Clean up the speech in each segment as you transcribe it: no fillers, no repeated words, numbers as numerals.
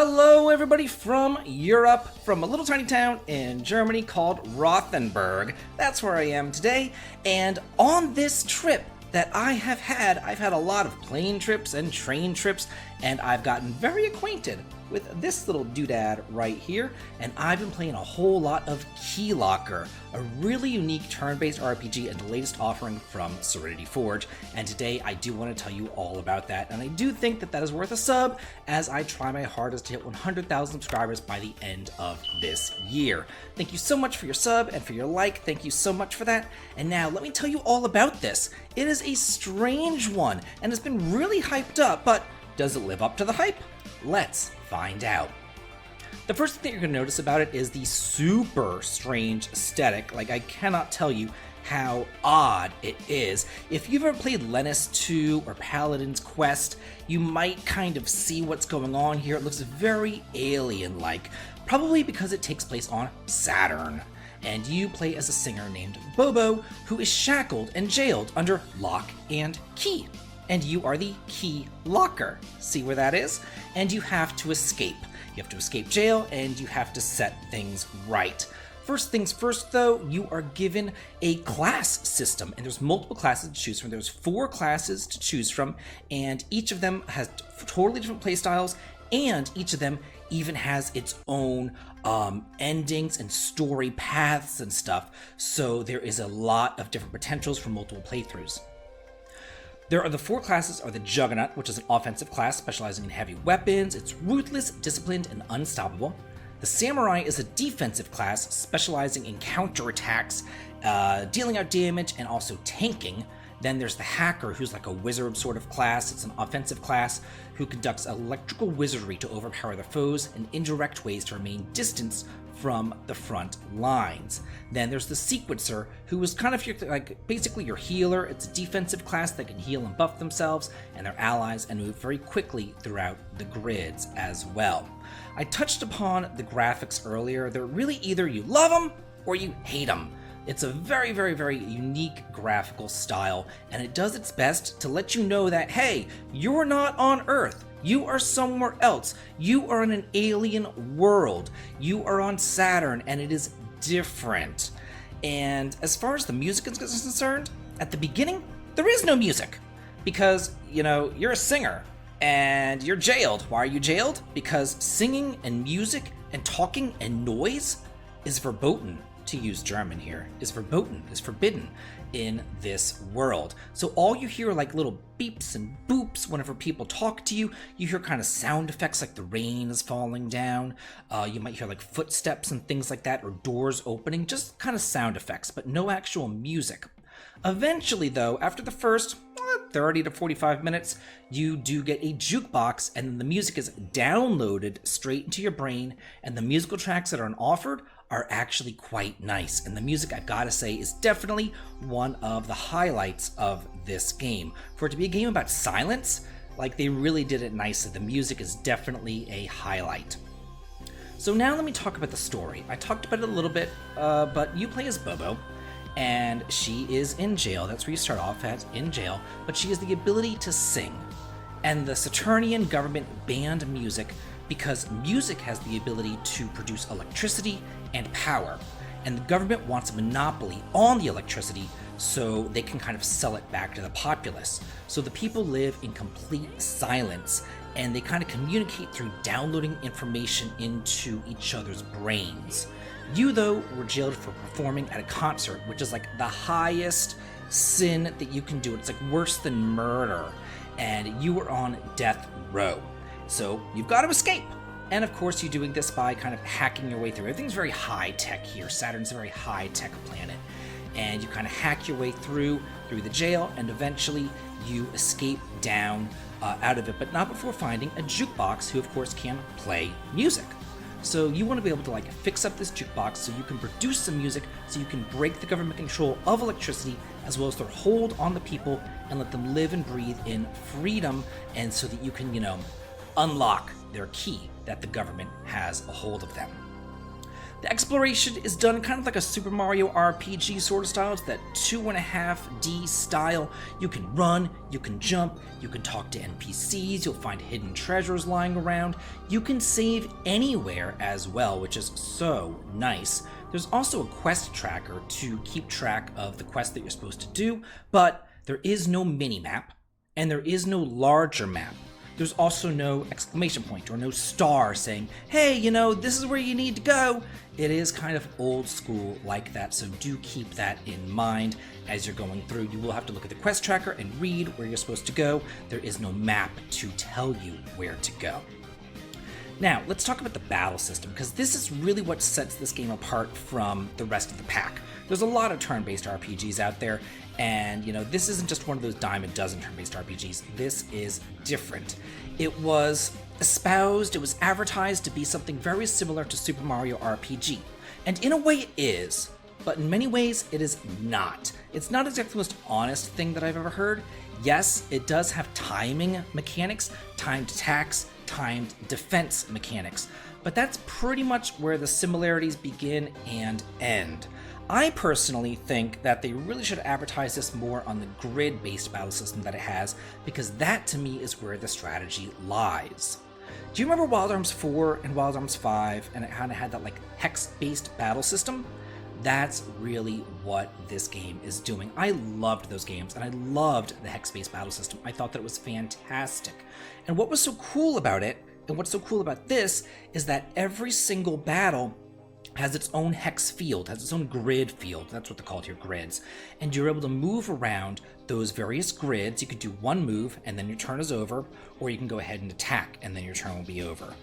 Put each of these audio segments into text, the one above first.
Hello everybody from Europe, from a little tiny town in Germany called Rothenburg. That's where I am today, and on this trip that I've had a lot of plane trips and train trips, and I've gotten very acquainted with this little doodad right here, and I've been playing a whole lot of Keylocker, a really unique turn-based RPG and the latest offering from Serenity Forge, and today I do want to tell you all about that, and I do think that is worth a sub as I try my hardest to hit 100,000 subscribers by the end of this year. Thank you so much for your sub and for your like, thank you so much for that, and now let me tell you all about this. It is a strange one, and it's been really hyped up, but does it live up to the hype? Let's find out. The first thing that you're going to notice about it is the super strange aesthetic. Like, I cannot tell you how odd it is. If you've ever played Lennis 2 or Paladin's Quest, you might kind of see what's going on here. It looks very alien-like, probably because it takes place on Saturn. And you play as a singer named Bobo, who is shackled and jailed under lock and key. And you are the Keylocker. See where that is? And you have to escape. You have to escape jail, and you have to set things right. First things first, though, you are given a class system, and there's multiple classes to choose from. There's 4 classes to choose from, and each of them has totally different playstyles, and each of them even has its own endings and story paths and stuff. So there is a lot of different potentials for multiple playthroughs. There are the 4 classes are the Juggernaut, which is an offensive class specializing in heavy weapons. It's ruthless, disciplined, and unstoppable. The Samurai is a defensive class specializing in counterattacks, dealing out damage, and also tanking. Then there's the Hacker, who's like a wizard sort of class. It's an offensive class who conducts electrical wizardry to overpower their foes in indirect ways to remain distant from the front lines. Then there's the Sequencer, who is kind of basically your healer. It's a defensive class that can heal and buff themselves and their allies and move very quickly throughout the grids as well. I touched upon the graphics earlier. They're really either you love them or you hate them. It's a very, very, very unique graphical style, and it does its best to let you know that, hey, you're not on Earth. You are somewhere else. You are in an alien world. You are on Saturn, and it is different. And as far as the music is concerned, at the beginning, there is no music. Because, you're a singer, and you're jailed. Why are you jailed? Because singing and music and talking and noise is verboten. To use German here, is verboten, is forbidden in this world. So all you hear are like little beeps and boops whenever people talk to you. You hear kind of sound effects like the rain is falling down. You might hear like footsteps and things like that, or doors opening, just kind of sound effects, but no actual music. Eventually, though, after the first 30 to 45 minutes, you do get a jukebox, and the music is downloaded straight into your brain, and the musical tracks that are offered are actually quite nice. And the music, I've got to say, is definitely one of the highlights of this game. For it to be a game about silence, they really did it nicely. The music is definitely a highlight. So now let me talk about the story. I talked about it a little bit, but you play as Bobo, and she is in jail. That's where you start off at, in jail, but she has the ability to sing. And the Saturnian government banned music because music has the ability to produce electricity and power, and the government wants a monopoly on the electricity so they can kind of sell it back to the populace. So the people live in complete silence, and they kind of communicate through downloading information into each other's brains. You, though, were jailed for performing at a concert, which is like the highest sin that you can do. It's like worse than murder, and you were on death row. So you've got to escape. And of course, you're doing this by kind of hacking your way through. Everything's very high tech here. Saturn's a very high tech planet. And you kind of hack your way through the jail, and eventually you escape down out of it, but not before finding a jukebox who, of course, can play music. So you want to be able to fix up this jukebox so you can produce some music, so you can break the government control of electricity as well as their hold on the people and let them live and breathe in freedom, and so that you can, unlock their key that the government has a hold of them. The exploration is done kind of like a Super Mario RPG sort of style. It's that 2.5D style. You can run, you can jump, you can talk to NPCs, you'll find hidden treasures lying around. You can save anywhere as well, which is so nice. There's also a quest tracker to keep track of the quest that you're supposed to do, but there is no mini-map, and there is no larger map. There's also no exclamation point or no star saying, hey, this is where you need to go. It is kind of old school like that, so do keep that in mind as you're going through. You will have to look at the quest tracker and read where you're supposed to go. There is no map to tell you where to go. Now, let's talk about the battle system, because this is really what sets this game apart from the rest of the pack. There's a lot of turn-based RPGs out there, and this isn't just one of those dime a dozen turn-based RPGs. This is different. It was espoused, it was advertised to be something very similar to Super Mario RPG. And in a way it is, but in many ways it is not. It's not exactly the most honest thing that I've ever heard. Yes, it does have timing mechanics, timed attacks, timed defense mechanics, but that's pretty much where the similarities begin and end. I personally think that they really should advertise this more on the grid-based battle system that it has, because that to me is where the strategy lies. Do you remember Wild Arms 4 and Wild Arms 5 and it kind of had that hex-based battle system? That's really what this game is doing. I loved those games, and I loved the hex-based battle system. I thought that it was fantastic. And what was so cool about it, and what's so cool about this, is that every single battle has its own hex field, has its own grid field. That's what they're called here, grids. And you're able to move around those various grids. You could do one move, and then your turn is over, or you can go ahead and attack, and then your turn will be over.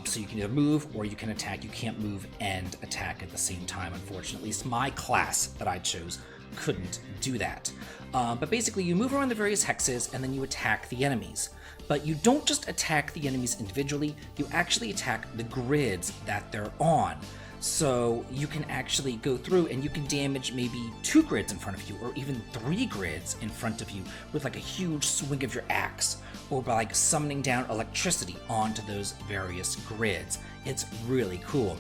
So you can either move or you can attack. You can't move and attack at the same time, unfortunately. At least my class that I chose couldn't do that. But basically, you move around the various hexes and then you attack the enemies. But you don't just attack the enemies individually, you actually attack the grids that they're on. So you can actually go through and you can damage maybe 2 grids in front of you, or even 3 grids in front of you with a huge swing of your axe, or by summoning down electricity onto those various grids. It's really cool.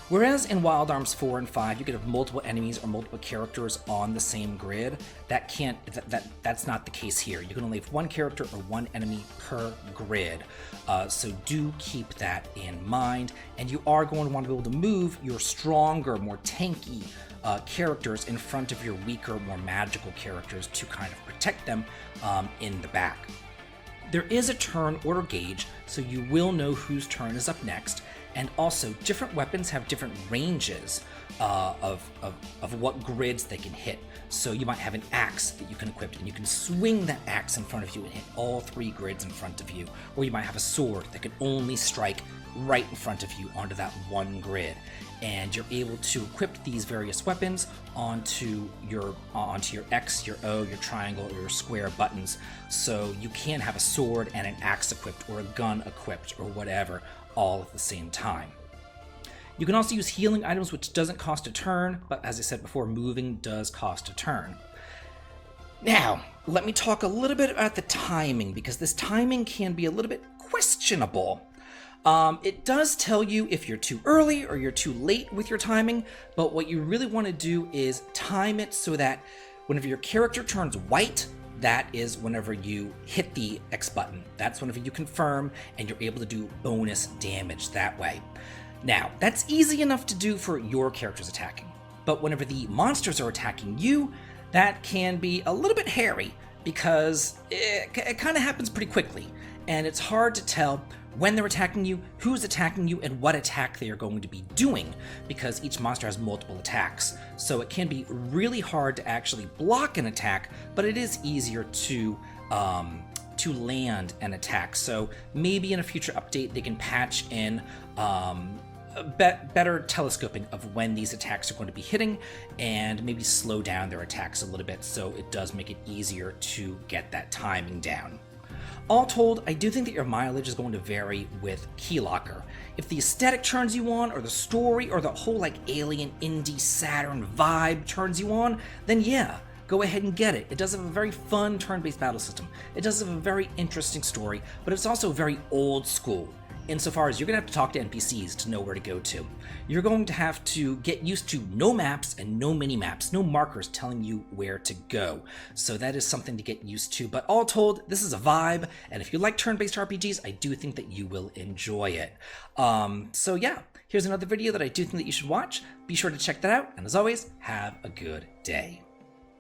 Whereas in Wild Arms 4 and 5, you could have multiple enemies or multiple characters on the same grid. That's not the case here. You can only have one character or one enemy per grid. So do keep that in mind. And you are going to want to be able to move your stronger, more tanky characters in front of your weaker, more magical characters to kind of protect them in the back. There is a turn order gauge, so you will know whose turn is up next. And also, different weapons have different ranges of what grids they can hit. So you might have an axe that you can equip, and you can swing that axe in front of you and hit all 3 grids in front of you. Or you might have a sword that can only strike right in front of you onto that one grid. And you're able to equip these various weapons onto your X, your O, your triangle, or your square buttons. So you can have a sword and an axe equipped, or a gun equipped, or whatever, all at the same time. You can also use healing items, which doesn't cost a turn, but as I said before, moving does cost a turn. Now, let me talk a little bit about the timing, because this timing can be a little bit questionable. It does tell you if you're too early or you're too late with your timing, but what you really want to do is time it so that whenever your character turns white, that is whenever you hit the X button. That's whenever you confirm and you're able to do bonus damage that way. Now, that's easy enough to do for your characters attacking, but whenever the monsters are attacking you, that can be a little bit hairy, because it kind of happens pretty quickly, and it's hard to tell when they're attacking you, who's attacking you, and what attack they are going to be doing, because each monster has multiple attacks. So it can be really hard to actually block an attack, but it is easier to land an attack. So maybe in a future update they can patch in better telescoping of when these attacks are going to be hitting, and maybe slow down their attacks a little bit so it does make it easier to get that timing down. All told, I do think that your mileage is going to vary with Keylocker. If the aesthetic turns you on, or the story, or the whole alien indie Saturn vibe turns you on, then yeah, go ahead and get it. It does have a very fun turn-based battle system. It does have a very interesting story, but it's also very old school. insofar as you're going to have to talk to NPCs to know where to go to. You're going to have to get used to no maps and no mini-maps, no markers telling you where to go. So that is something to get used to. But all told, this is a vibe, and if you like turn-based RPGs, I do think that you will enjoy it. So yeah, here's another video that I do think that you should watch. Be sure to check that out, and as always, have a good day.